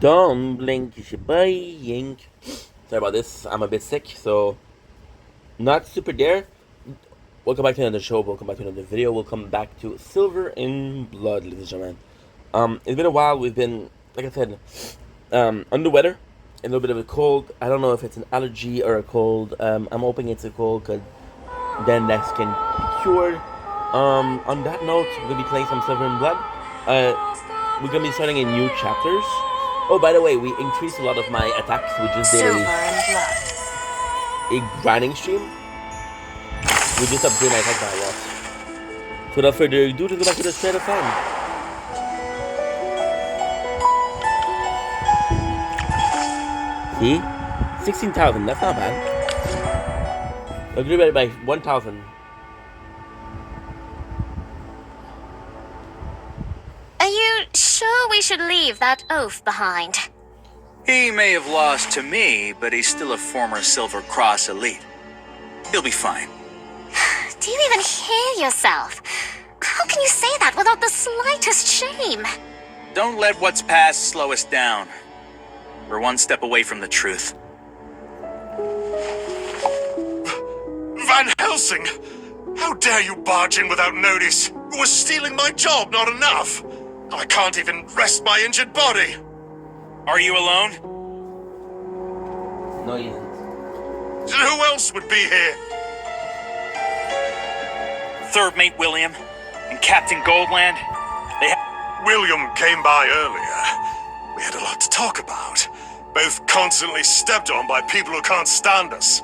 Don't blink, it's your boy Yink. Sorry about this, I'm a bit sick, so not super there. Welcome back to another show, welcome back to another video. Welcome back to Silver in Blood, ladies and gentlemen. It's been a while, we've been, like I said, under weather, a little bit of a cold. I don't know if it's an allergy or a cold. I'm hoping it's a cold, because then that can be cured. On that note, we're going to be playing some Silver in Blood. We're going to be starting in new chapters. Oh, by the way, we increased a lot of my attacks. We just did a grinding stream. We just upgraded my attack by a lot. So without further ado, let's go back to the straight of time. See? 16,000, that's not bad. I'll do it by 1,000. Are you sure we should leave that oaf behind? He may have lost to me, but he's still a former Silver Cross elite. He'll be fine. Do you even hear yourself? How can you say that without the slightest shame? Don't let what's past slow us down. We're one step away from the truth. Van Helsing! How dare you barge in without notice? Was stealing my job not enough? I can't even rest my injured body. Are you alone? No, he isn't. Who else would be here? Third Mate William and Captain Goldland. William came by earlier. We had a lot to talk about. Both constantly stepped on by people who can't stand us.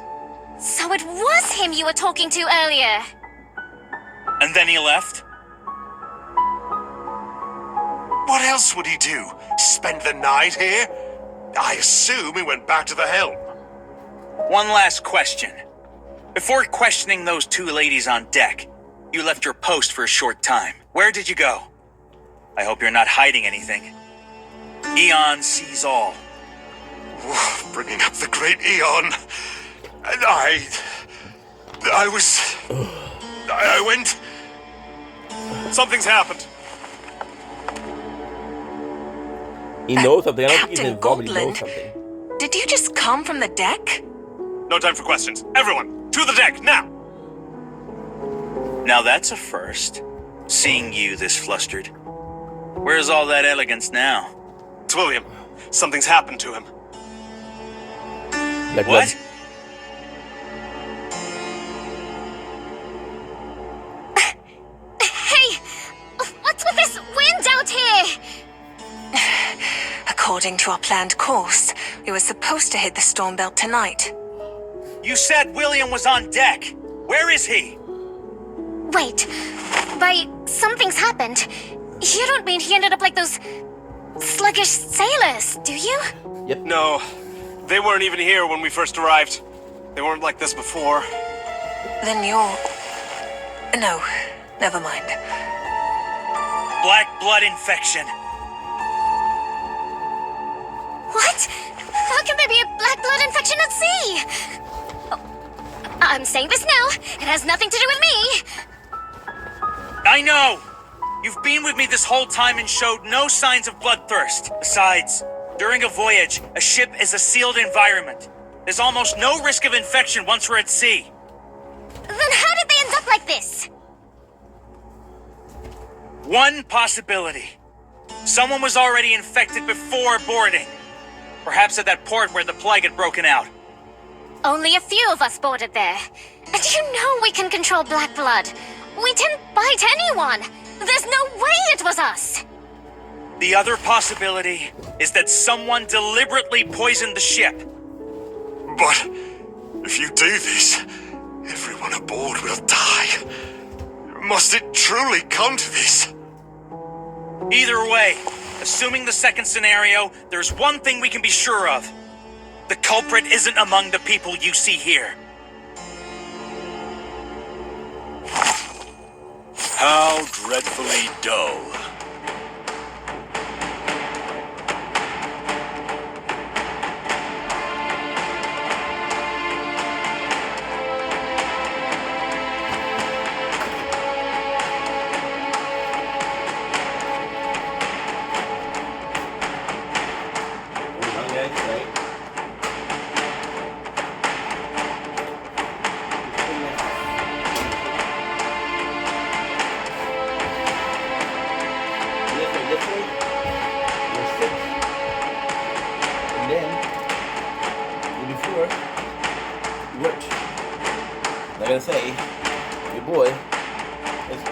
So it was him you were talking to earlier. And then he left? What else would he do? Spend the night here? I assume he went back to the helm. One last question. Before questioning those two ladies on deck, you left your post for a short time. Where did you go? I hope you're not hiding anything. Eon sees all. Bringing up the great Eon. I went... Something's happened. He knows something. I don't think he's Captain involved, but he knows Goldland, something. did you just come from the deck? No time for questions. Everyone, to the deck, now! Now that's a first, seeing you this flustered. Where's all that elegance now? It's William. Something's happened to him. Like What? Hey! What's with this wind out here? According to our planned course, we were supposed to hit the storm belt tonight. You said William was on deck. Where is he? Wait. By something's happened, you don't mean he ended up like those sluggish sailors, do you? No, they weren't even here when we first arrived. They weren't like this before. Then you're... No, never mind. Black blood infection. What? How can there be a black blood infection at sea? Oh, I'm saying this now. It has nothing to do with me. I know! You've been with me this whole time and showed no signs of bloodthirst. Besides, during a voyage, a ship is a sealed environment. There's almost no risk of infection once we're at sea. Then how did they end up like this? One possibility. Someone was already infected before boarding. Perhaps at that port where the plague had broken out. Only a few of us boarded there. And you know we can control black blood. We didn't bite anyone. There's no way it was us. The other possibility is that someone deliberately poisoned the ship. But if you do this, everyone aboard will die. Must it truly come to this? Either way, assuming the second scenario, there's one thing we can be sure of. The culprit isn't among the people you see here. How dreadfully dull.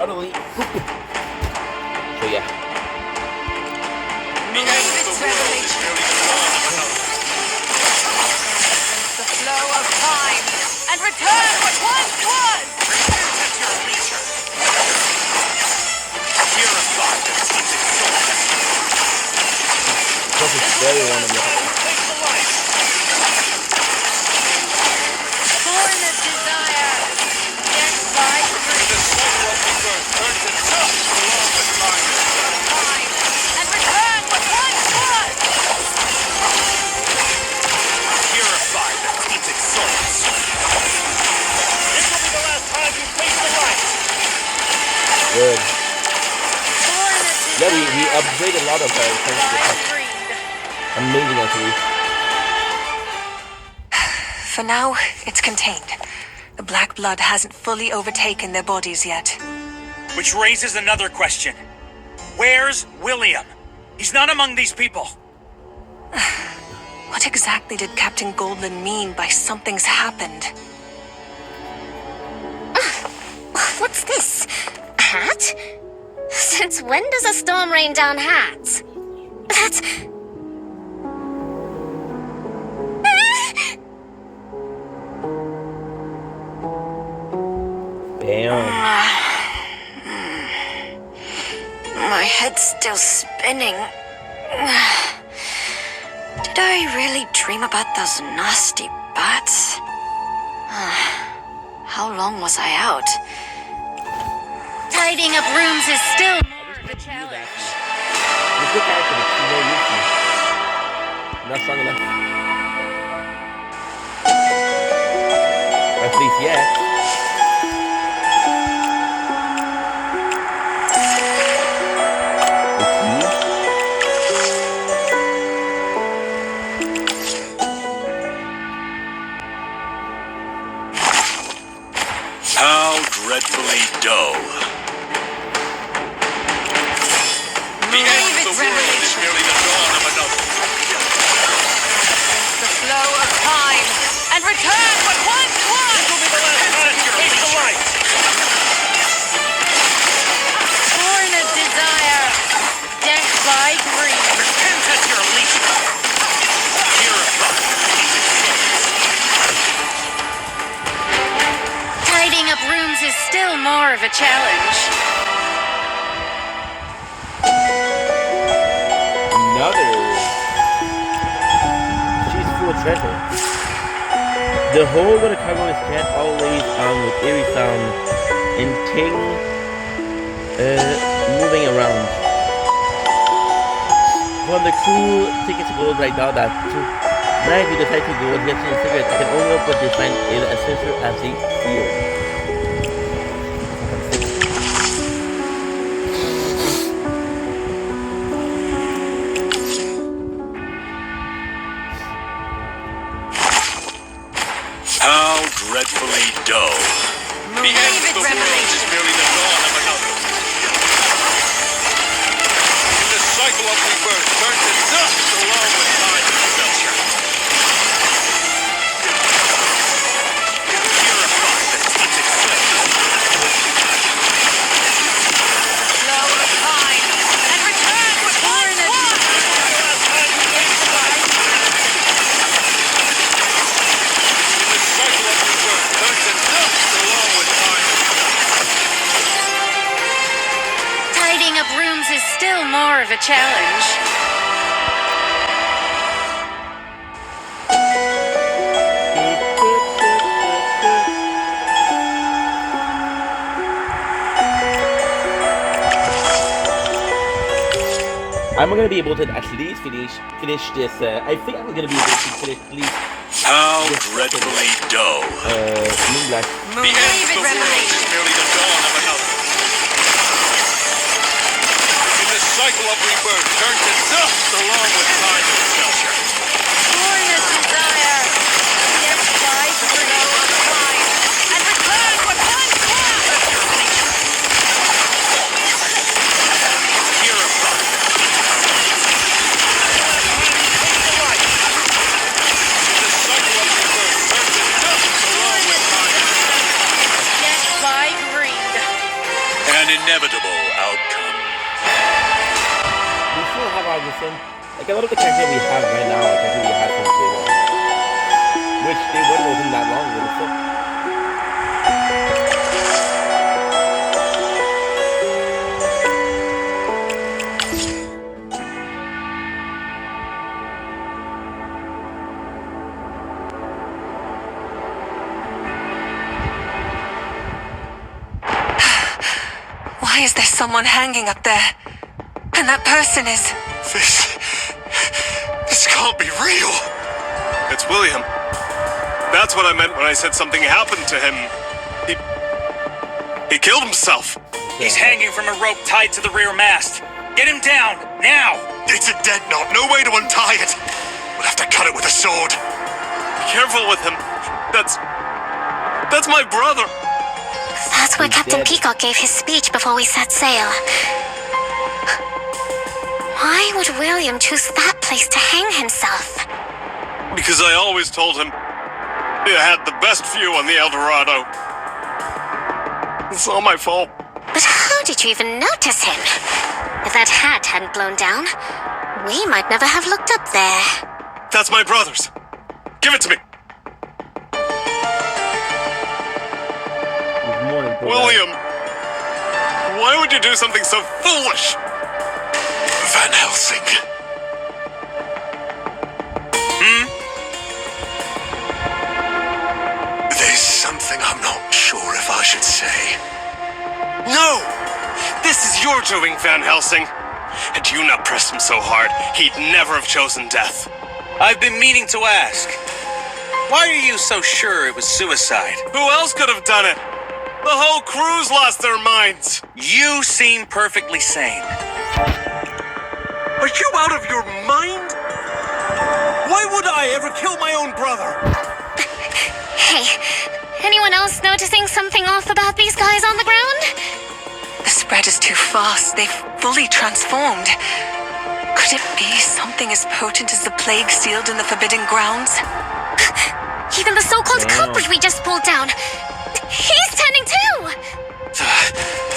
utterly stupid. So yeah. Believe its revelation. The flow of time and return what once was. Repent at your leisure. Purify the tainted souls. This is very wonderful. Take the light. Born of desire, yet by greed. The cycle of rebirth turns to dust along with time. Time and return what once was. Purify the tainted souls. This will be the last time you face the light. Good. Born of Yeah, desire, we upgraded a lot of our things. by greed. Amazing actually. For now, it's contained. The black blood hasn't fully overtaken their bodies yet. Which raises another question. Where's William? He's not among these people. What exactly did Captain Goldland mean by something's happened? What's this? A hat? Since when does a storm rain down hats? That's... Bam. My head's still spinning. Did I really dream about those nasty bats? How long was I out? Tidying up rooms is still more of a challenge. It's good character, but she's very useful. Not strong enough. At least yet. How dreadfully dull. The end of the world is merely the dawn of another. The flow of time and return what once was. This will be the last time you face the light. Born of desire, death by greed. Repent at your leisure. Purify the tainted souls. Tidying up rooms is still more of a challenge. Another. She's full of treasure. The hole where the cargo is kept always on with eerie sound and ting moving around. When the crew tickets goes right now that tonight we decide to go and get some cigarettes. I can only hope what they find is as sincere as they fear. How dreadfully dull. The end of the world is merely the dawn of another. The cycle of rebirth turns to dust along with time itself. Purify the tainted souls. Flow of time and return what once was. The cycle of rebirth turns to dust along with time itself. Tidying up rooms is still more of a challenge. I'm gonna be able to at least finish this. I think I'm gonna be able to finish at least How dreadfully dull. Moonlight. The end of the world is merely the dawn of another. The cycle of rebirth turns to dust along with time itself. Born of desire, death by flow of time and return what once was. Purify. Take the light. The cycle of rebirth turns to dust along with time itself. Death by greed. An inevitable outcome. We still have our listen. Like a lot of the characters we have right now are characters we had from day one. Which they wasn't that long ago, so. Why is there someone hanging up there? And that person is... This can't be real. It's William. That's what I meant when I said something happened to him. He killed himself. He's hanging from a rope tied to the rear mast. Get him down, now! It's a dead knot. No way to untie it. We'll have to cut it with a sword. Be careful with him. That's my brother. That's where He's Captain dead. Peacock gave his speech before we set sail. Why would William choose that place to hang himself? Because I always told him he had the best view on the El Dorado. It's all my fault. But how did you even notice him? If that hat hadn't blown down, we might never have looked up there. That's my brother's. Give it to me. It's more important. William, why would you do something so foolish? Van Helsing. There's something I'm not sure if I should say. No! This is your doing, Van Helsing. Had you not pressed him so hard, he'd never have chosen death. I've been meaning to ask. Why are you so sure it was suicide? Who else could have done it? The whole crew's lost their minds. You seem perfectly sane. Are you out of your mind? Why would I ever kill my own brother? Hey, anyone else noticing something off about these guys on the ground? The spread is too fast. They've fully transformed. Could it be something as potent as the plague sealed in the Forbidden Grounds? Even the so-called culprit we just pulled down, he's turning too!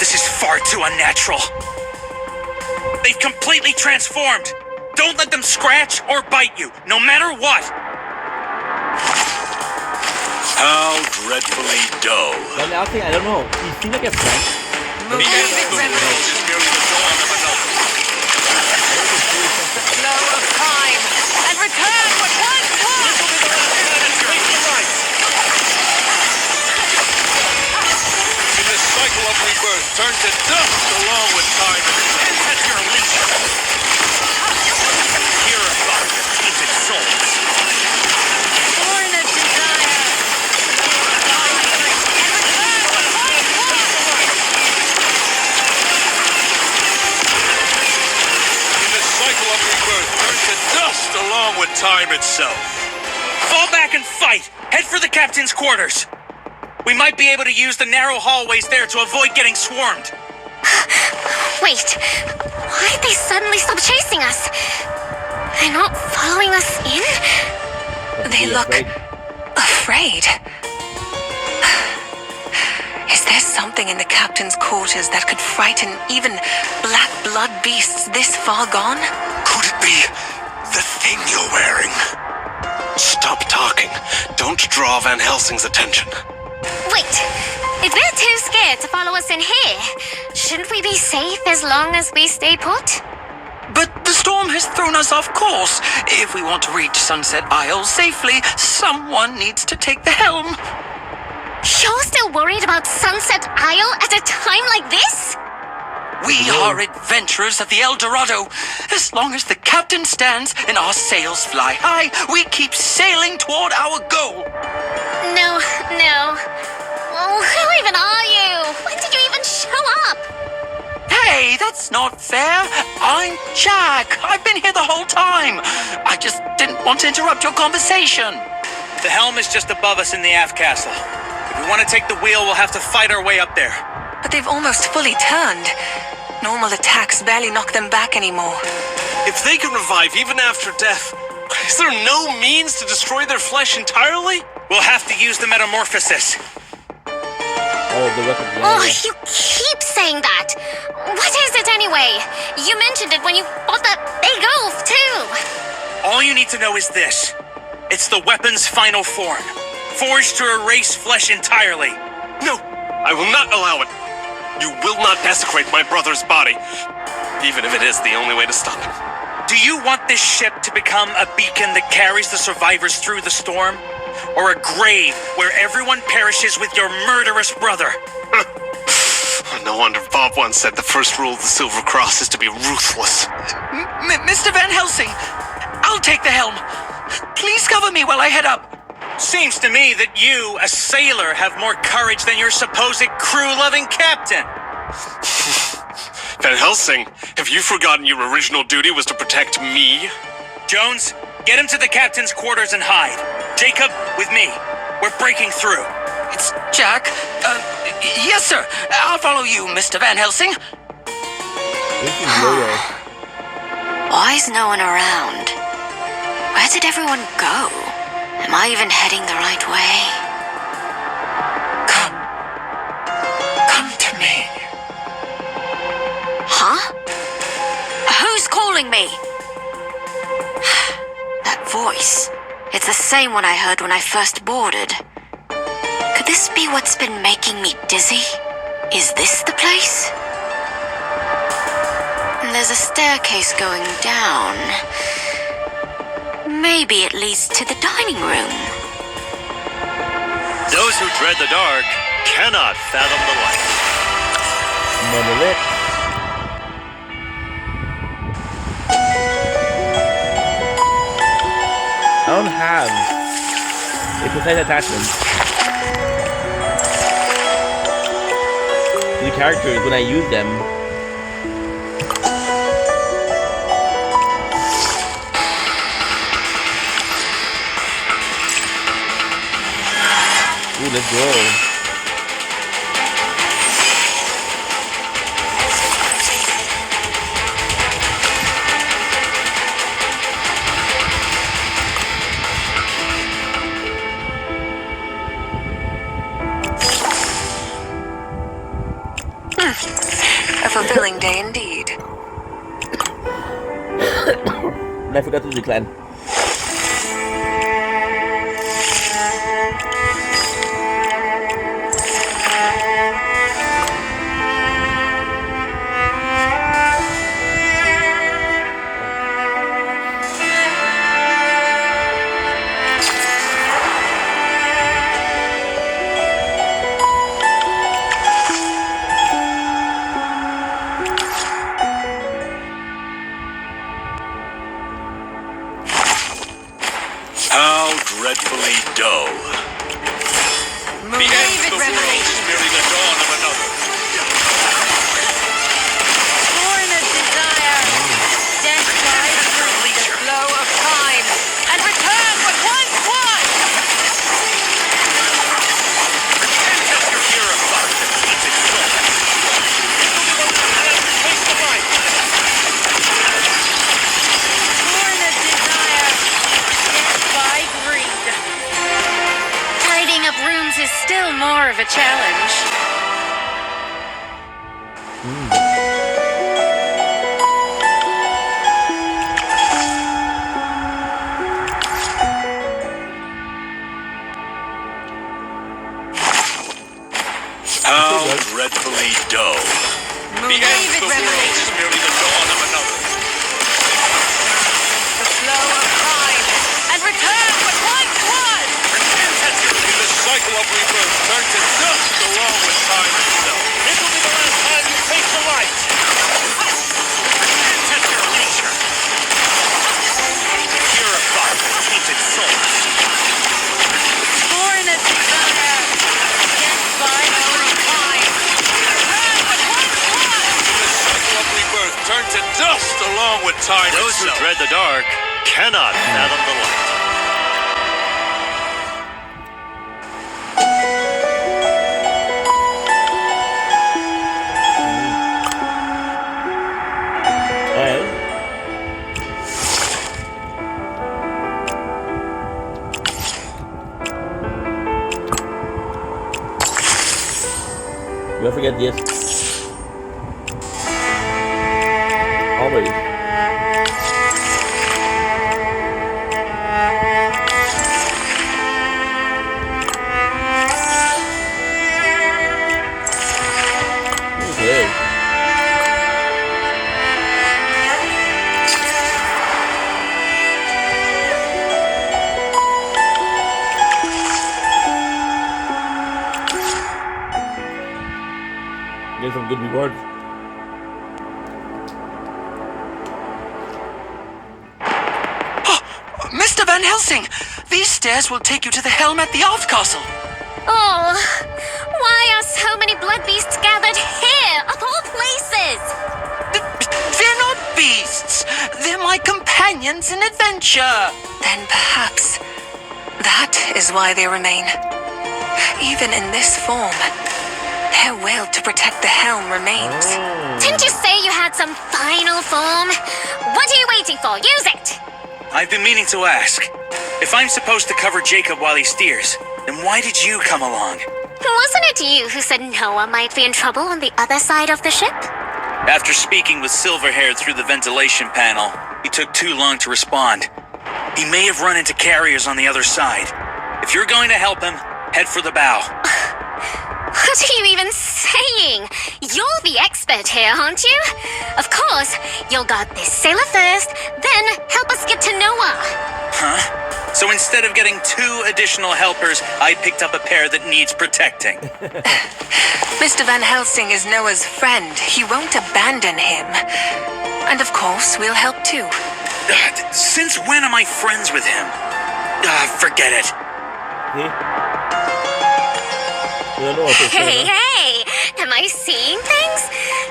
This is far too unnatural. They've completely transformed. Don't let them scratch or bite you, no matter what. How dreadfully dull. But now I don't know. He seems like a friend. Move it, remnant. The flow of time. And return what once was! In this cycle of rebirth, turn to dust along with time. And at your leisure. Purify the tainted souls. Born of desire. And return what once was! In this cycle of rebirth, turn to dust along with time itself. Fall back and fight. Head for the captain's quarters. We might be able to use the narrow hallways there to avoid getting swarmed. Wait, why'd they suddenly stop chasing us? They're not following us in? They look afraid. Is there something in the captain's quarters that could frighten even black blood beasts this far gone? Could it be the thing you're wearing? Stop talking. Don't draw Van Helsing's attention. Wait, if they're too scared to follow us in here, shouldn't we be safe as long as we stay put? But the storm has thrown us off course. If we want to reach Sunset Isle safely, someone needs to take the helm. You're still worried about Sunset Isle at a time like this? We are adventurers of the El Dorado. As long as the captain stands and our sails fly high, we keep sailing toward our goal. No. Well, who even are you? When did you even show up? Hey, that's not fair. I'm Jack. I've been here the whole time. I just didn't want to interrupt your conversation. The helm is just above us in the aft castle. If we want to take the wheel, we'll have to fight our way up there. But they've almost fully turned. Normal attacks barely knock them back anymore. If they can revive even after death, is there no means to destroy their flesh entirely? We'll have to use the metamorphosis. Oh, the weapon. Oh, you keep saying that. You mentioned it when you fought that big oaf, too. All you need to know is this. It's the weapon's final form. Forged to erase flesh entirely. No, I will not allow it. You will not desecrate my brother's body, even if it is the only way to stop him. Do you want this ship to become a beacon that carries the survivors through the storm? Or a grave where everyone perishes with your murderous brother? No wonder Bob once said the first rule of the Silver Cross is to be ruthless. Mr. Van Helsing, I'll take the helm. Please cover me while I head up. Seems to me that you, a sailor, have more courage than your supposed crew-loving captain. Van Helsing, have you forgotten your original duty was to protect me? Jones, get him to the captain's quarters and hide. Jacob, with me. We're breaking through. It's Jack. Yes, sir. I'll follow you, Mr. Van Helsing. This is loyal. Why is no one around? Where did everyone go? Am I even heading the right way? Come to me. Huh? Who's calling me? That voice. It's the same one I heard when I first boarded. Could this be what's been making me dizzy? Is this the place? There's a staircase going down. Maybe it leads to the dining room. Those who dread the dark cannot fathom the light. Monolith. I don't have a precise attachment to the characters when I use them. Ooh, let's go. A fulfilling day indeed. And I forgot to decline. How dreadfully dull. The end of the world is merely the dawn of another. Born of desire, death dies from the flow of time, and return what once was! Ancestor hear a thought that feeds its soul. It will be the land to taste the light. Born of desire, death by greed. Tidying up rooms is still more of a challenge. How dreadfully dull. The end of the world is merely the dawn of another. The flow of time, and return what once was! In the cycle of rebirth turns to dust along with time itself. This will be the last time you face the light. Ancestor nature. Hear a thought that feeds its soul. Born of desire, death by time. Return what once was! The cycle of rebirth turns to dust along with time Those who itself. dread the dark cannot fathom the light. Alright. Don't forget this. already. Okay. Get some good rewards. Mr. Van Helsing, these stairs will take you to the helm at the Art Castle. Oh, why are so many blood beasts gathered here, of all places? They're not beasts. They're my companions in adventure. Then perhaps that is why they remain. Even in this form, their will to protect the helm remains. Didn't you say you had some final form? What are you waiting for? Use it! I've been meaning to ask. If I'm supposed to cover Jacob while he steers, then why did you come along? Wasn't it you who said Noah might be in trouble on the other side of the ship? After speaking with Silverhair through the ventilation panel, he took too long to respond. He may have run into carriers on the other side. If you're going to help him, head for the bow. What are you even saying? You're the expert here, aren't you? Of course, you'll guard this sailor first, then help us get to Noah. Huh? So instead of getting 2 additional helpers, I picked up a pair that needs protecting. Mr. Van Helsing is Noah's friend. He won't abandon him. And of course, we'll help too. Since when am I friends with him? Forget it. Hey, am I seeing things?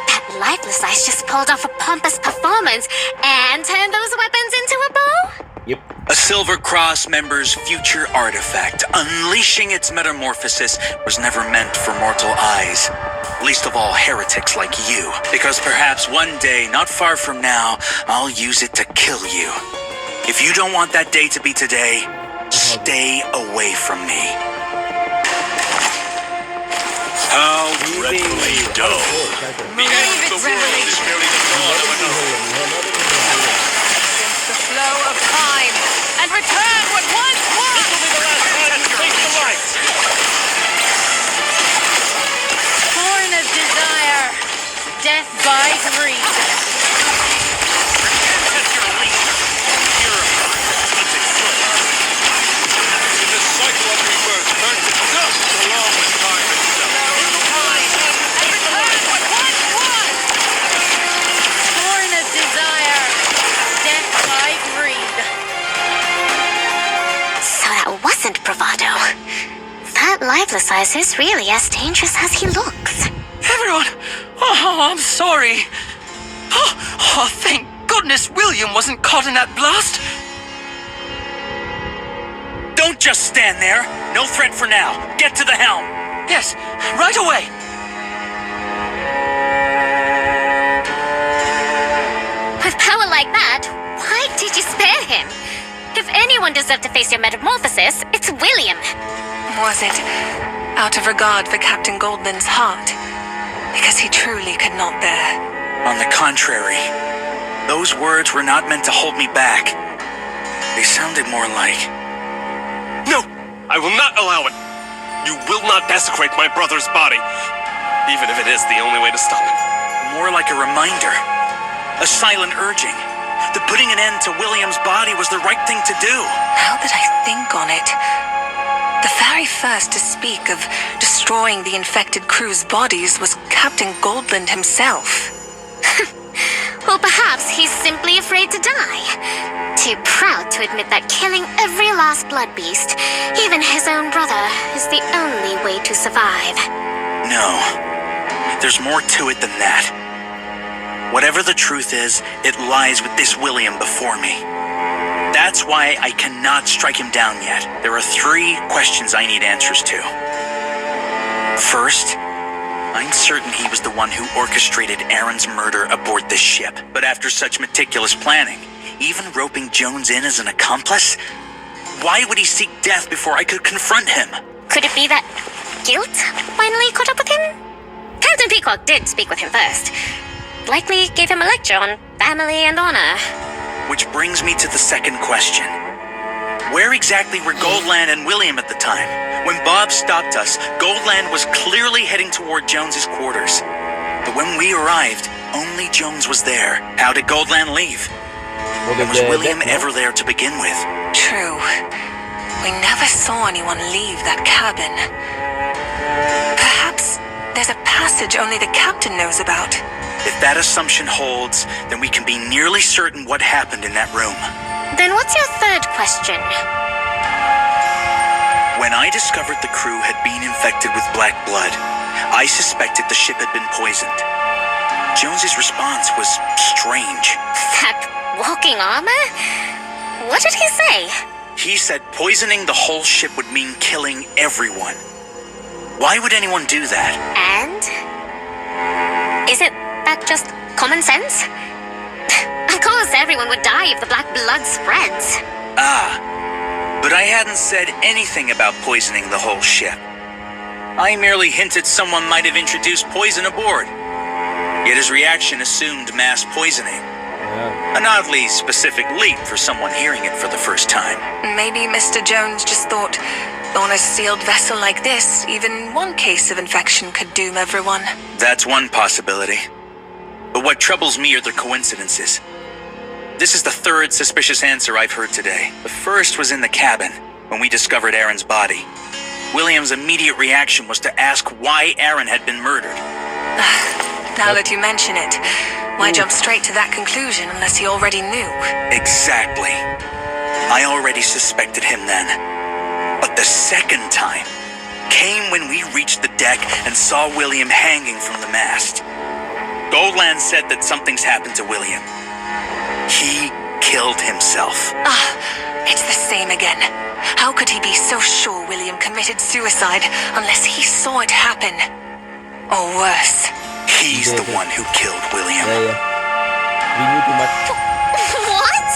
That lifeless ice just pulled off a pompous performance and turned those weapons into a bow? Yep. A Silver Cross member's future artifact, unleashing its metamorphosis, was never meant for mortal eyes. Least of all heretics like you. Because perhaps one day, not far from now, I'll use it to kill you. If you don't want that day to be today, stay away from me. How dreadfully dull. The end of the world is merely the dawn of another. Against the flow of time and return what once was. This will be the last time you face the light. Born of desire, death by greed. Catch your leader. That's it. In this cycle of rebirth, burnt to dust along with time itself. Wasn't bravado. That lifeless ice is really as dangerous as he looks. Everyone! Oh, I'm sorry. Oh, thank goodness William wasn't caught in that blast. Don't just stand there. No threat for now. Get to the helm. Yes, right away. With power like that, why did you spare him? If anyone deserved to face your metamorphosis, it's William. Was it out of regard for Captain Goldland's heart? Because he truly could not bear. On the contrary, those words were not meant to hold me back. They sounded more like... No! I will not allow it! You will not desecrate my brother's body, even if it is the only way to stop it. more like a reminder. A silent urging. That putting an end to William's body was the right thing to do. Now that I think on it, the very first to speak of destroying the infected crew's bodies was Captain Goldland himself. Or perhaps he's simply afraid to die. Too proud to admit that killing every last blood beast, even his own brother, is the only way to survive. No. There's more to it than that. Whatever the truth is, it lies with this William before me. That's why I cannot strike him down yet. There are 3 questions I need answers to. First, I'm certain he was the one who orchestrated Aaron's murder aboard this ship. But after such meticulous planning, even roping Jones in as an accomplice, why would he seek death before I could confront him? Could it be that guilt finally caught up with him? Captain Peacock did speak with him first. Likely gave him a lecture on family and honor. Which brings me to the second question. Where exactly were Goldland and William at the time? When Bob stopped us, Goldland was clearly heading toward Jones's quarters. But when we arrived, only Jones was there. How did Goldland leave? And was William ever there to begin with? True. We never saw anyone leave that cabin. Perhaps there's a passage only the captain knows about. If that assumption holds, then we can be nearly certain what happened in that room. Then what's your third question? When I discovered the crew had been infected with black blood, I suspected the ship had been poisoned. Jones's response was strange. That walking armor? What did he say? He said poisoning the whole ship would mean killing everyone. Why would anyone do that? And? Isn't that just common sense? Of course, everyone would die if the black blood spreads. But I hadn't said anything about poisoning the whole ship. I merely hinted someone might have introduced poison aboard. Yet his reaction assumed mass poisoning. An oddly specific leap for someone hearing it for the first time. Maybe Mr. Jones just thought, on a sealed vessel like this, even one case of infection could doom everyone. That's one possibility. But what troubles me are the coincidences. This is the third suspicious answer I've heard today. The first was in the cabin, when we discovered Aaron's body. William's immediate reaction was to ask why Aaron had been murdered. Now that you mention it, why jump straight to that conclusion unless he already knew? Exactly. I already suspected him then. But the second time came when we reached the deck and saw William hanging from the mast. Goldland said that something's happened to William. He killed himself. It's the same again. How could he be so sure William committed suicide unless he saw it happen? Or worse. He's the one who killed William. We knew too much. What?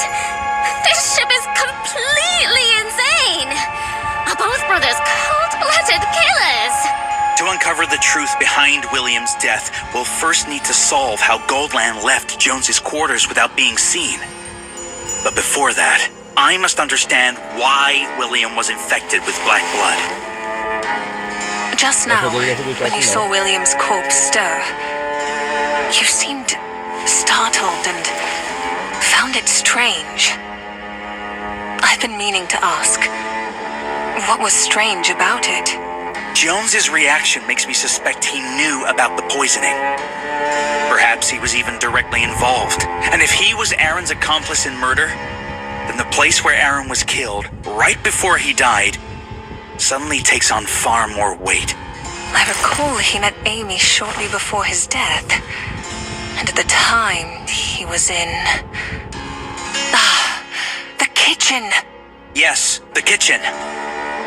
This ship is completely insane! Are both brothers cold-blooded killers? To uncover the truth behind William's death, we'll first need to solve how Goldland left Jones's quarters without being seen. But before that, I must understand why William was infected with black blood. Just now, when you saw William's corpse stir, you seemed startled and found it strange. I've been meaning to ask, what was strange about it? Jones's reaction makes me suspect he knew about the poisoning. Perhaps he was even directly involved. And if he was Aaron's accomplice in murder, then the place where Aaron was killed, right before he died, suddenly takes on far more weight. I recall he met Amy shortly before his death. And at the time, he was in... the kitchen! Yes, the kitchen.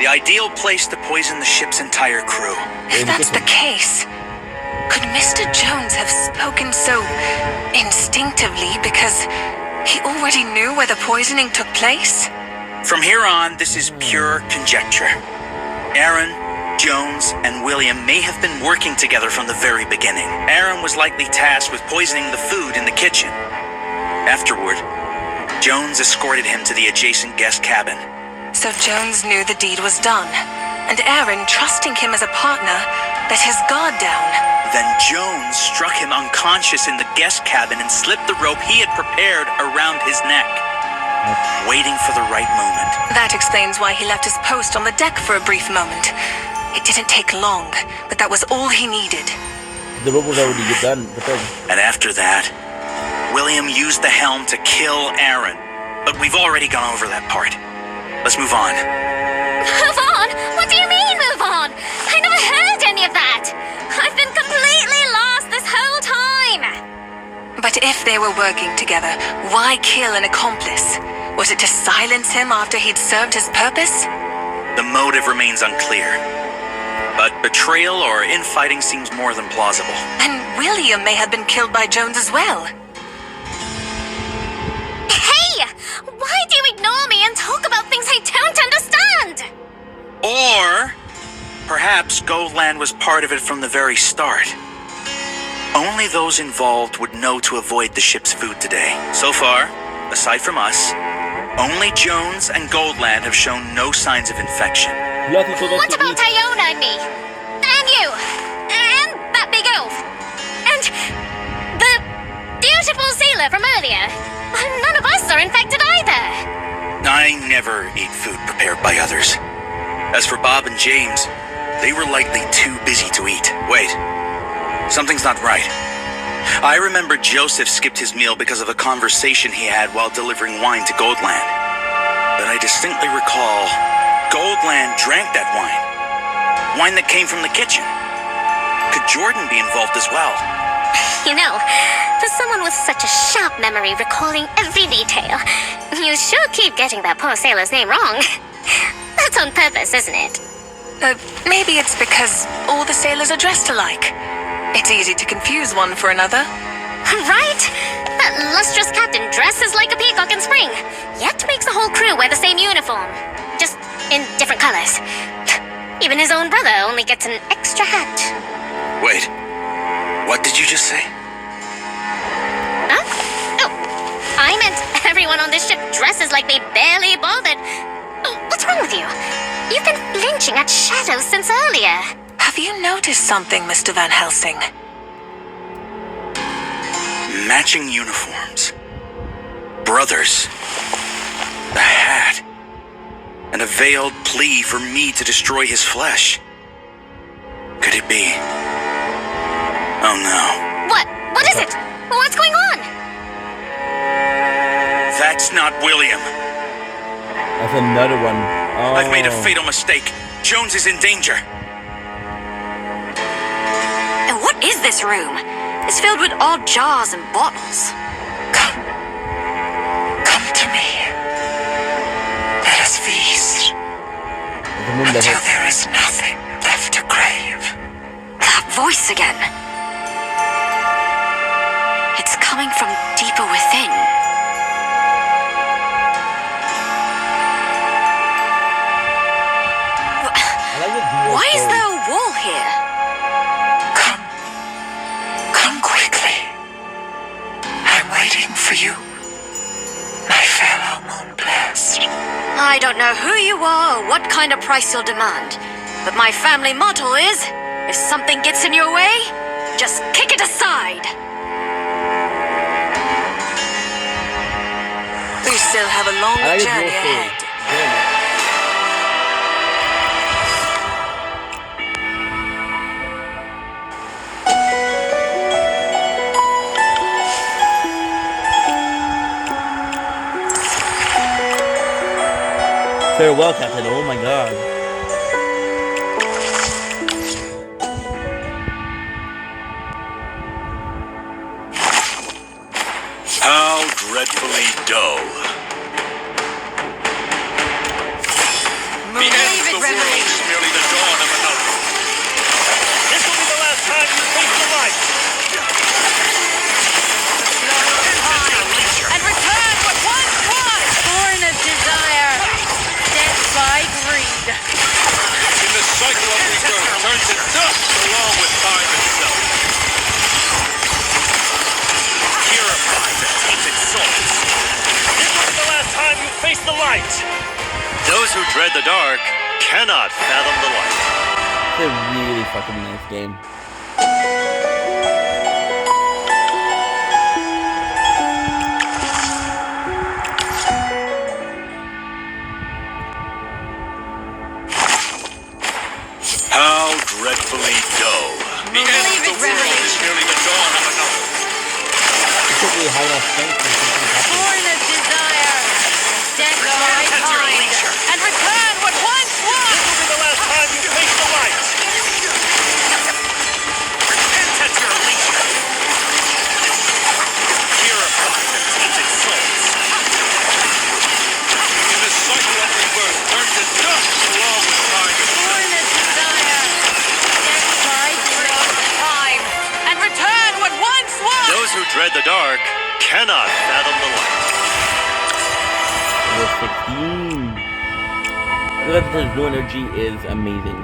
The ideal place to poison the ship's entire crew. If that's the case, could Mr. Jones have spoken so instinctively because he already knew where the poisoning took place? From here on, this is pure conjecture. Aaron, Jones, and William may have been working together from the very beginning. Aaron was likely tasked with poisoning the food in the kitchen. Afterward, Jones escorted him to the adjacent guest cabin. So Jones knew the deed was done, and Aaron, trusting him as a partner, let his guard down. Then Jones struck him unconscious in the guest cabin and slipped the rope he had prepared around his neck, waiting for the right moment. That explains why he left his post on the deck for a brief moment. It didn't take long, but that was all he needed. The rope was already done. And after that, William used the helm to kill Aaron. But we've already gone over that part. Let's move on. Move on? What do you mean, move on? I never heard any of that. I've been completely lost this whole time. But if they were working together, why kill an accomplice? Was it to silence him after he'd served his purpose? The motive remains unclear. But betrayal or infighting seems more than plausible. And William may have been killed by Jones as well. Hey! Why do you ignore me and talk about things I don't understand? Or perhaps Goldland was part of it from the very start. Only those involved would know to avoid the ship's food today. So far, aside from us, only Jones and Goldland have shown no signs of infection. What about Iona and me? And you? And that big elf? And the beautiful sailor from earlier? None of us are infected either. I never eat food prepared by others. As for Bob and James, they were likely too busy to eat. Wait, something's not right. I remember Joseph skipped his meal because of a conversation he had while delivering wine to Goldland. But I distinctly recall Goldland drank that wine. Wine that came from the kitchen. Could Jordan be involved as well? You know, for someone with such a sharp memory recalling every detail, you sure keep getting that poor sailor's name wrong. That's on purpose, isn't it? Maybe it's because all the sailors are dressed alike. It's easy to confuse one for another. Right? That lustrous captain dresses like a peacock in spring, yet makes the whole crew wear the same uniform. Just in different colors. Even his own brother only gets an extra hat. Wait, what did you just say? Huh? Oh, I meant everyone on this ship dresses like they barely bothered. Oh, what's wrong with you? You've been flinching at shadows since earlier. Have you noticed something, Mr. Van Helsing? Matching uniforms. Brothers. A hat. And a veiled plea for me to destroy his flesh. Could it be? Oh no. What? What is it? What's going on? That's not William. That's another one. Oh. I've made a fatal mistake. Jones is in danger. And what is this room? It's filled with odd jars and bottles. Come to me. Let us feast. Until there is nothing left to crave. That voice again. It's coming from deeper within. Why is there a wall here? Come quickly. I'm waiting for you, my fellow Moonblast. I don't know who you are or what kind of price you'll demand, but my family motto is, if something gets in your way, just kick it aside. We still have a long journey ahead. Farewell, Captain. Oh my god. How dreadfully dull. The end of the world is merely the dawn of another. This will be the last time you face the light. And return what once was! Born of desire, dead by greed. In the cycle of rebirth turns to dust along with time itself. Purify the tainted souls. This will be the last time you face the light. Those who dread the dark cannot fathom the light. It's a really fucking nice game. How dreadfully dull. The end of the world is merely the dawn of another. It's really high enough strength for something to happen. Born of desire, dead by mind. And return what once was! This will be the last time you face the light. Repent at your leisure. Purify the tainted souls. In the cycle of rebirth turns to dust along with time itself. Born of desire, dead by time. And return what once was! Those who dread the dark cannot fathom the light. Level 16. The Leviathan's blue energy is amazing.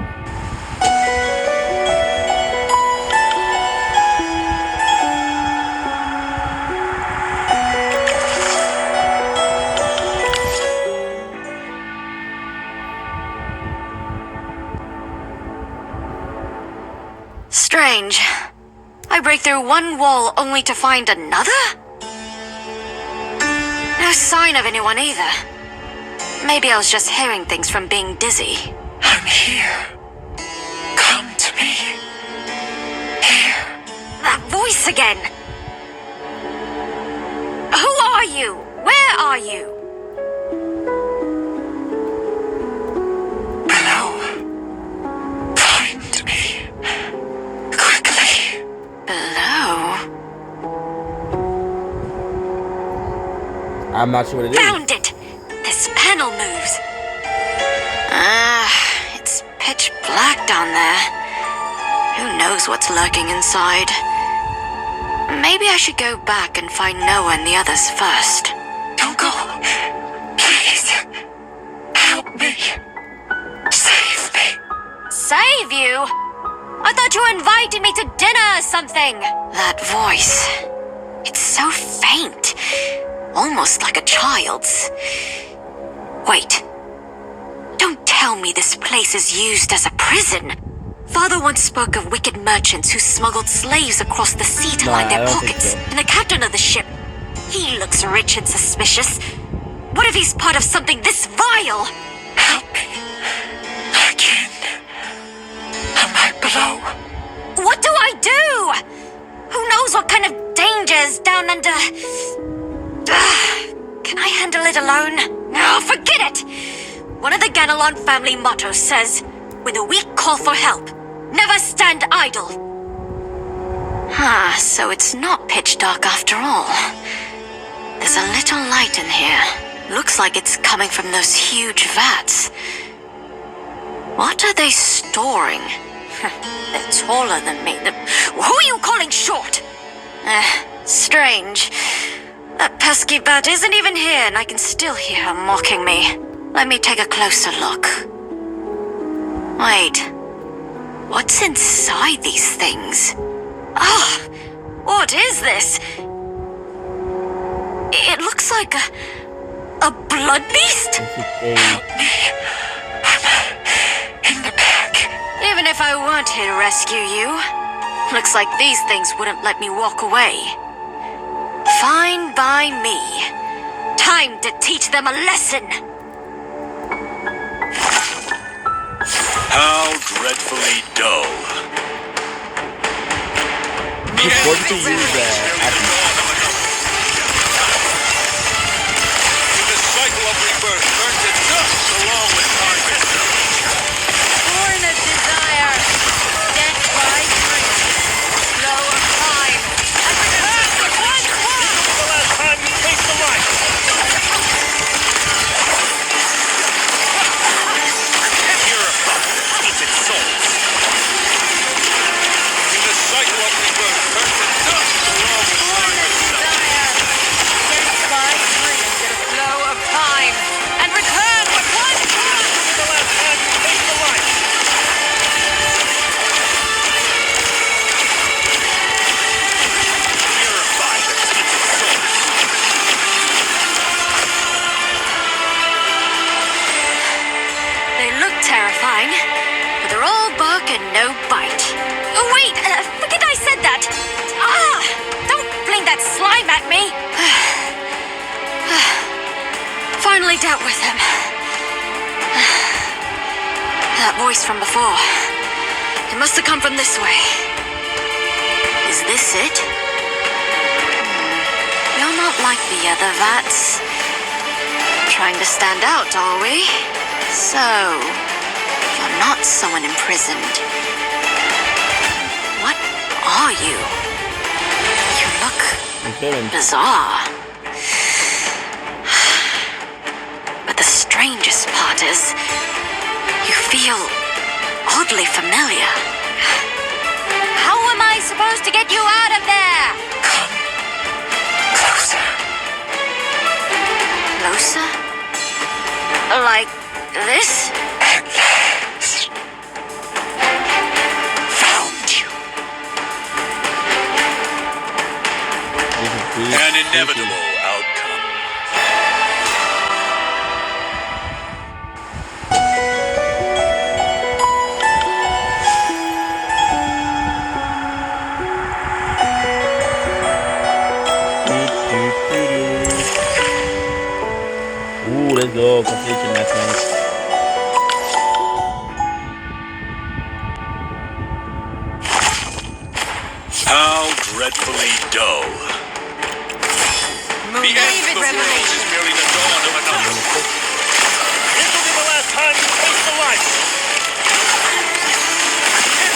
break through one wall only to find another? No sign of anyone either. Maybe I was just hearing things from being dizzy. I'm here. Come to me. Here. That voice again! Who are you? Where are you? Below. Find me. Quickly. Below? I'm not sure what it is. Found it! This panel moves. It's pitch black down there. Who knows what's lurking inside? Maybe I should go back and find Noah and the others first. Don't go. Please. Help me. Save me. Save you? I thought you invited me to dinner or something. That voice. It's so faint. Almost like a child's. Wait. Don't tell me this place is used as a prison. Father once spoke of wicked merchants who smuggled slaves across the sea to line their pockets. And the captain of the ship, he looks rich and suspicious. What if he's part of something this vile? Help me. Again. Am I below? What do I do? Who knows what kind of dangers down under... Can I handle it alone? Oh, forget it! One of the Ganelon family mottos says, "When the weak call for help, never stand idle." So it's not pitch dark after all. There's a little light in here. Looks like it's coming from those huge vats. What are they storing? They're taller than me. Who are you calling short? Strange. That pesky bat isn't even here, and I can still hear her mocking me. Let me take a closer look. Wait. What's inside these things? What is this? It looks like a blood beast? Help me. I'm in the back. Even if I weren't here to rescue you, looks like these things wouldn't let me walk away. Fine by me. Time to teach them a lesson. How dreadfully dull. It's important to use The cycle of rebirth burns to dust along with target. Born of desire, dead by dream, flow of time, and return with one sword. The last time you taste the light. Purify tainted souls. In the cycle of rebirth burns to dust along with Born of desire, dead by dream, flow of time, and return with one sword. The last time you taste the light. Purify the tainted souls. They look terrifying, but they're all bark and no bite. Oh, wait! Forget I said that! Don't fling that slime at me! Finally dealt with him. That voice from before. It must have come from this way. Is this it? You're not like the other vats. Trying to stand out, are we? So, you're not someone imprisoned. What are you? You look bizarre. But the strangest part is, you feel oddly familiar. How am I supposed to get you out of there? Come closer. Closer? Like this? At last. Found you. An inevitable outcome. let's go. Completion, that's nice. How dreadfully dull. The end of the world is merely the dawn of another. This will be the last time you face the light.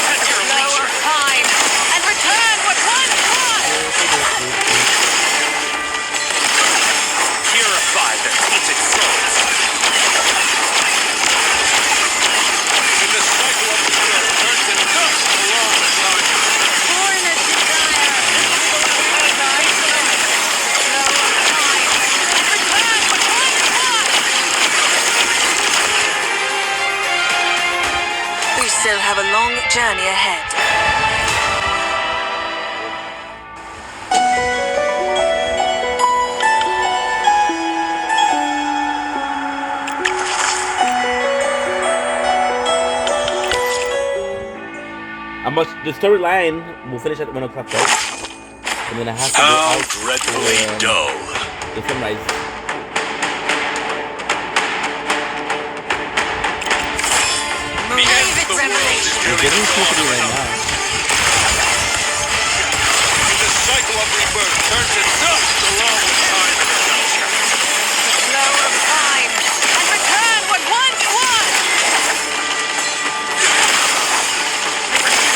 At your Lower leisure. time and return what once was! Purify the tainted souls. In the cycle of the earth turns to dust along with time. Born of desire. Lower time and return what once was! We still have a long journey ahead. The storyline will finish at 1 o'clock, right? And then I have to go How out dreadfully dull. the sunrise. The end of the world is We're merely getting the close dawn to of right another. now. In the cycle of rebirth turns to dust along with time itself. Lower time and return what once was!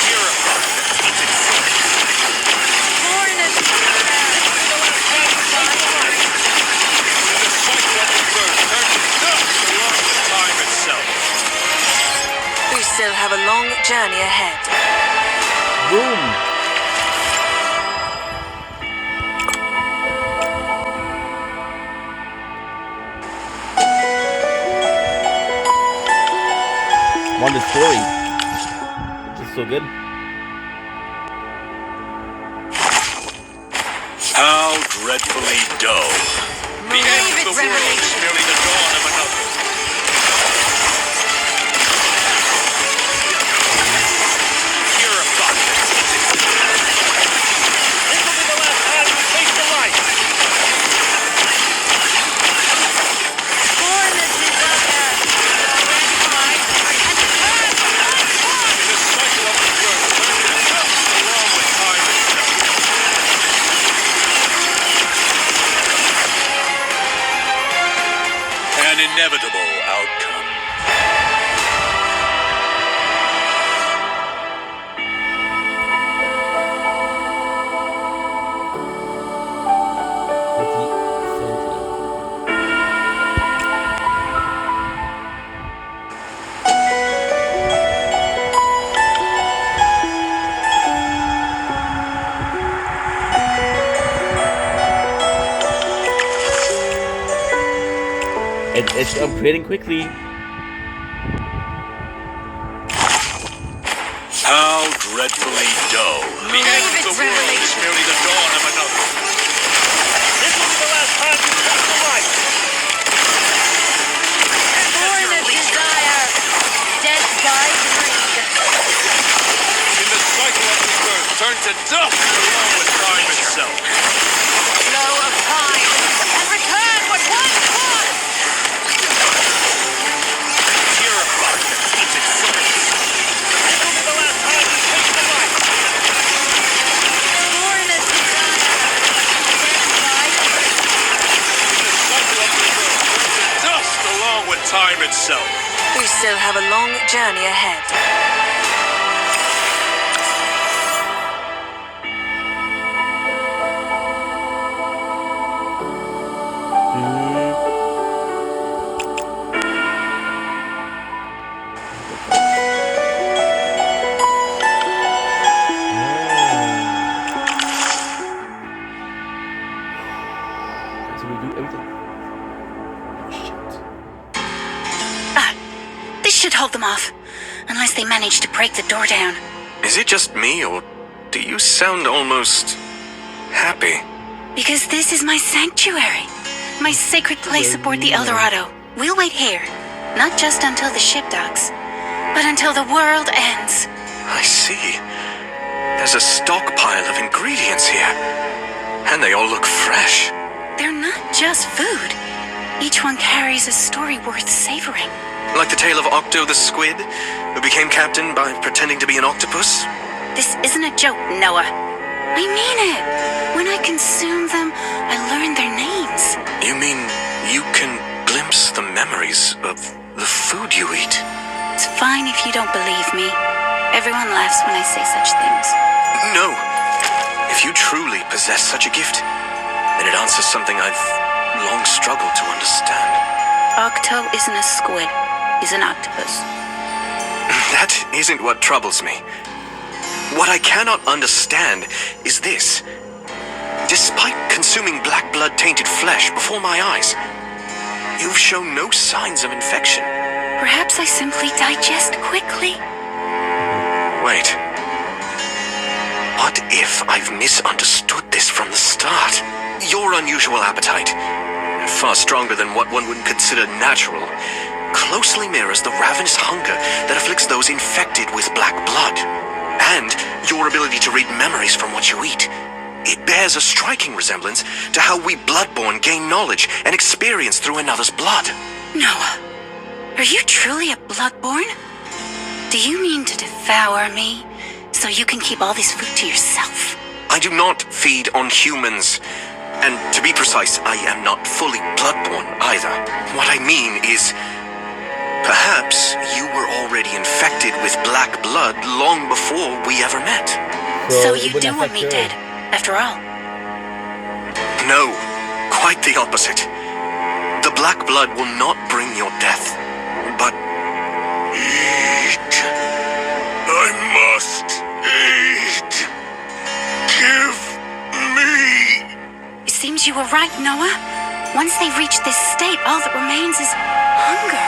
Purify the tainted souls. Born of desire. In the cycle of rebirth turns to dust along with time itself. We still have a long journey ahead. Boom! I'm on the story. Which is so good. How dreadfully dull. The end of the world is merely the dawn of another. Purify the tainted souls. This will be the last time you face the light. Born of desire. Lower time and return what once was! In the cycle of rebirth turns to dust along with time itself. An inevitable outcome. It's upgrading quickly. How dreadfully dull. The end of the world is merely the dawn of another. This will be the last time you face the light. Born of desire. Dead by greed. In the cycle of rebirth turns to dust along with time itself. Flow of time and return what once was! Purify the tainted souls. This will be the last time you face the light. Born of desire. Dead by greed. In the cycle of rebirth turns to dust along with time itself. We still have a long journey ahead. So we do everything. Oh, shit. This should hold them off. Unless they manage to break the door down. Is it just me, or do you sound almost happy? Because this is my sanctuary. My sacred place aboard the El Dorado. We'll wait here. Not just until the ship docks, but until the world ends. I see. There's a stockpile of ingredients here. And they all look fresh. They're not just food. Each one carries a story worth savoring. Like the tale of Octo the squid, who became captain by pretending to be an octopus? This isn't a joke, Noah. I mean it. When I consume them, I learn their names. You mean you can glimpse the memories of the food you eat? It's fine if you don't believe me. Everyone laughs when I say such things. No. If you truly possess such a gift, then it answers something I've long struggled to understand. Octo isn't a squid. He's an octopus. That isn't what troubles me. What I cannot understand is this. Despite consuming black blood-tainted flesh before my eyes, you've shown no signs of infection. Perhaps I simply digest quickly. Wait. What if I've misunderstood this from the start? Your unusual appetite, far stronger than what one would consider natural, closely mirrors the ravenous hunger that afflicts those infected with black blood. And your ability to read memories from what you eat. It bears a striking resemblance to how we bloodborne gain knowledge and experience through another's blood. Noah, are you truly a bloodborne? Do you mean to devour me so you can keep all this food to yourself? I do not feed on humans. And to be precise, I am not fully bloodborne either. What I mean is, perhaps you were already infected with black blood long before we ever met. So you do want me dead, after all? No, quite the opposite. The black blood will not bring your death, but eat. I must eat. Give me. It seems you were right, Noah. Once they reach this state, all that remains is hunger.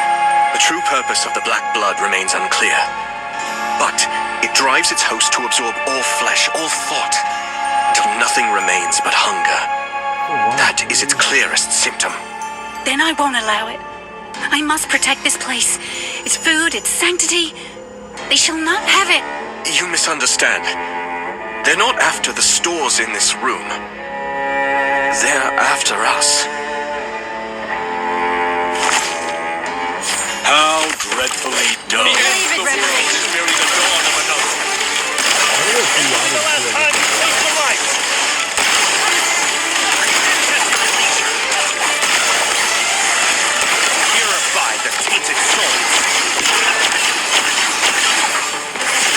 The true purpose of the black blood remains unclear, but it drives its host to absorb all flesh, all thought, until nothing remains but hunger. That is its clearest symptom. Then I won't allow it. I must protect this place. Its food, its sanctity. They shall not have it. You misunderstand. They're not after the stores in this room. They're after us. How dreadfully dumb. The end of the world is merely the dawn of another. When was the last time you saved a life? Purify the tainted souls.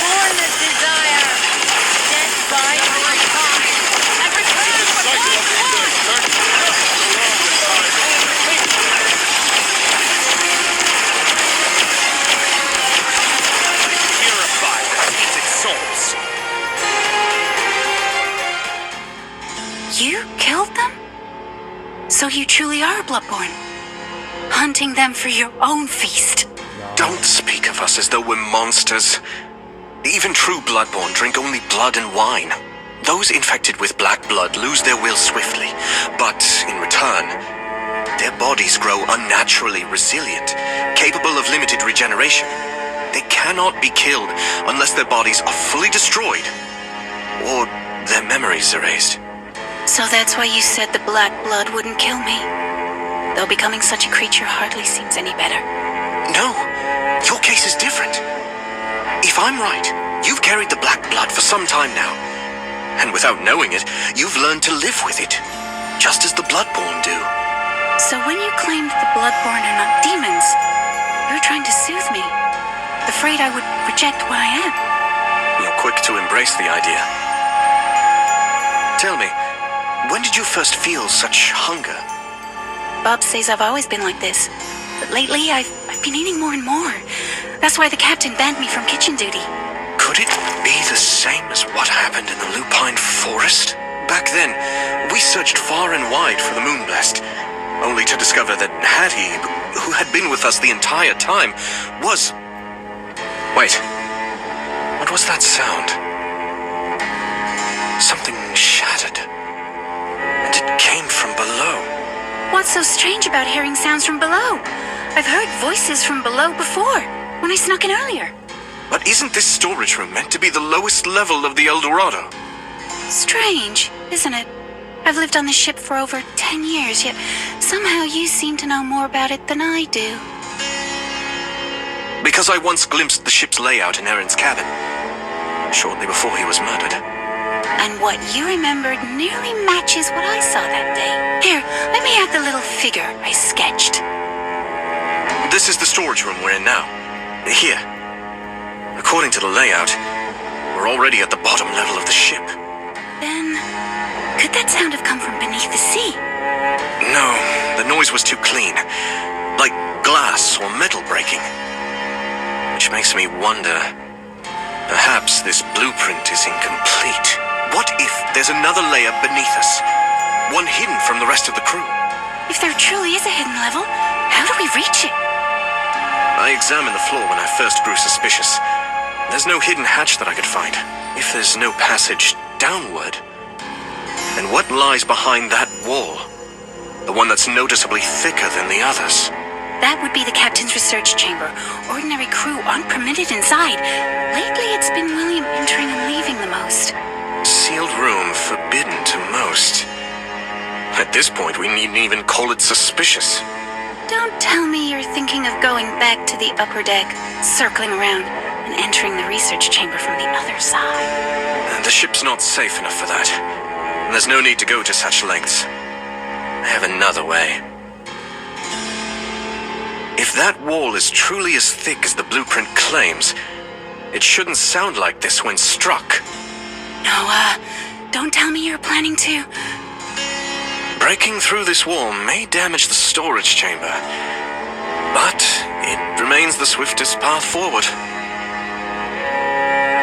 Born of desire, death by mankind, and return The for cycle of rebirth turns to dust along the time. Purify the tainted souls. You killed them? So you truly are bloodborne, hunting them for your own feast. Don't speak of us as though we're monsters. Even true bloodborne drink only blood and wine. Those infected with black blood lose their will swiftly, but in return, their bodies grow unnaturally resilient, capable of limited regeneration. They cannot be killed unless their bodies are fully destroyed, or their memories erased. So that's why you said the black blood wouldn't kill me. Though becoming such a creature hardly seems any better. No, your case is different. If I'm right, you've carried the black blood for some time now. And without knowing it, you've learned to live with it, just as the bloodborne do. So when you claimed the bloodborne are not demons, you were trying to soothe me. Afraid I would reject what I am. You're quick to embrace the idea. Tell me, when did you first feel such hunger? Bob says I've always been like this. But lately, I've been eating more and more. That's why the captain banned me from kitchen duty. Could it be the same as what happened in the Lupine Forest? Back then, we searched far and wide for the Moonblessed, only to discover that Hattie, who had been with us the entire time, was... Wait, what was that sound? Something shattered, and it came from below. What's so strange about hearing sounds from below? I've heard voices from below before, when I snuck in earlier. But isn't this storage room meant to be the lowest level of the El Dorado? Strange, isn't it? I've lived on the ship for over 10 years, yet somehow you seem to know more about it than I do. Because I once glimpsed the ship's layout in Aaron's cabin, shortly before he was murdered. And what you remembered nearly matches what I saw that day. Here, let me have the little figure I sketched. This is the storage room we're in now. Here. According to the layout, we're already at the bottom level of the ship. Then, could that sound have come from beneath the sea? No, the noise was too clean. Like glass or metal breaking. Which makes me wonder, perhaps this blueprint is incomplete. What if there's another layer beneath us? One hidden from the rest of the crew? If there truly is a hidden level, how do we reach it? I examined the floor when I first grew suspicious. There's no hidden hatch that I could find. If there's no passage downward, then what lies behind that wall? The one that's noticeably thicker than the others. That would be the captain's research chamber. Ordinary crew aren't permitted inside. Lately, it's been William entering and leaving the most. Sealed room forbidden to most. At this point, we needn't even call it suspicious. Don't tell me you're thinking of going back to the upper deck, circling around, and entering the research chamber from the other side. The ship's not safe enough for that. And there's no need to go to such lengths. I have another way. If that wall is truly as thick as the blueprint claims, it shouldn't sound like this when struck. No, don't tell me you're planning to. Breaking through this wall may damage the storage chamber, but it remains the swiftest path forward.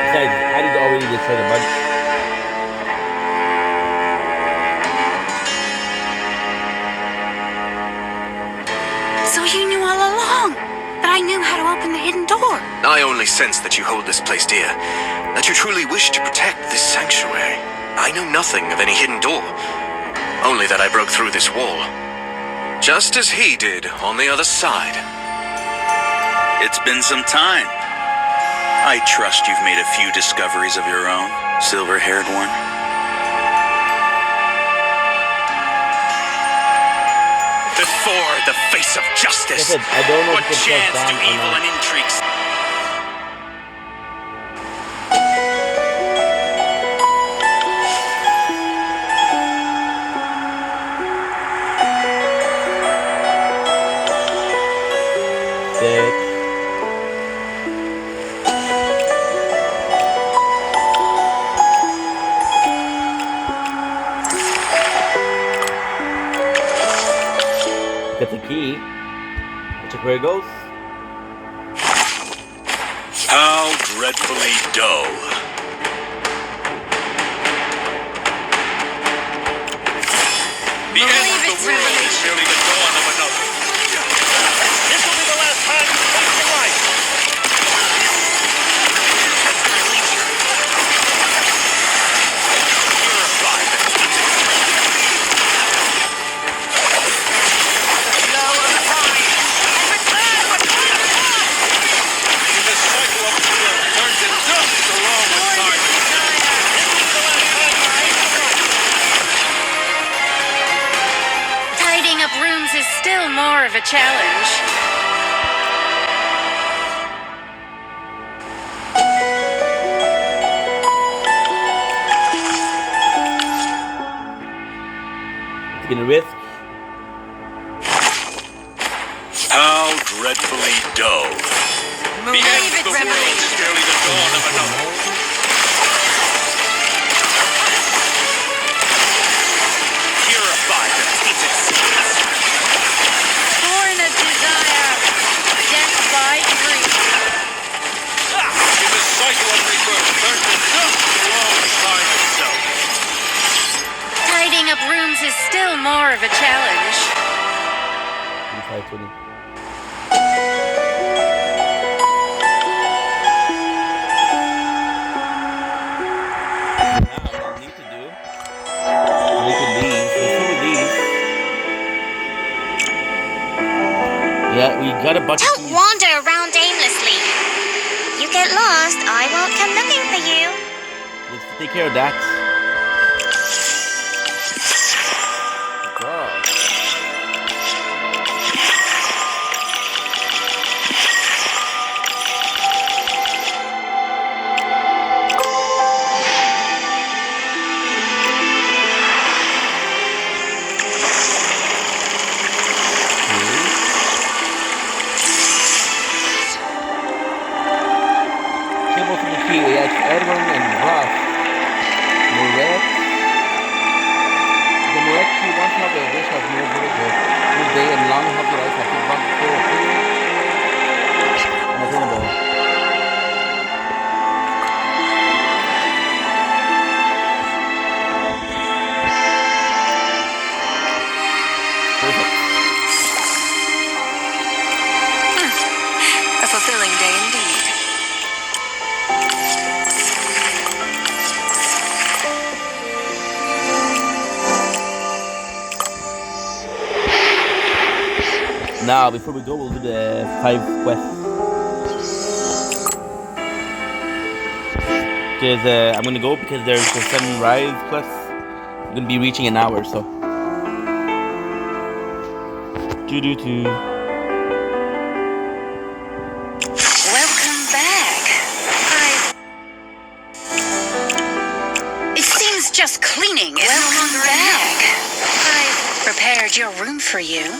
Besides, I did already destroy the bunch. So you knew all along that I knew how to open the hidden door? I only sense that you hold this place dear, that you truly wish to protect this sanctuary. I know nothing of any hidden door, only that I broke through this wall, just as he did on the other side. It's been some time. I trust you've made a few discoveries of your own, silver-haired one. Before the face of justice, Listen, I don't know what if it's chance down do or evil not. and intrigues? Sick. Got the key. Check where it goes. How dreadfully dull. The end of the world is merely the dawn of another. This will be the last time you face the light. Purify the The cycle of rebirth turns to dust along with time. Tidying up rooms is still more of a challenge. Taking a risk. How dreadfully dull. The end of the world is merely the dawn of another. Purify the tainted seeds. Born of desire, death by grief. In the cycle of rebirth turns to dust along with time itself. Tidying up rooms is still more of a challenge. 520. Yeah, we got a bunch of Don't wander around aimlessly. You get lost, I won't come looking for you. Let's take care of that. Now, before we go, we'll do the 5 quests. Because I'm gonna go because there's the sunrise quest. I'm gonna be reaching an hour, so. Welcome back. It seems just cleaning is no longer enough. I've prepared your room for you.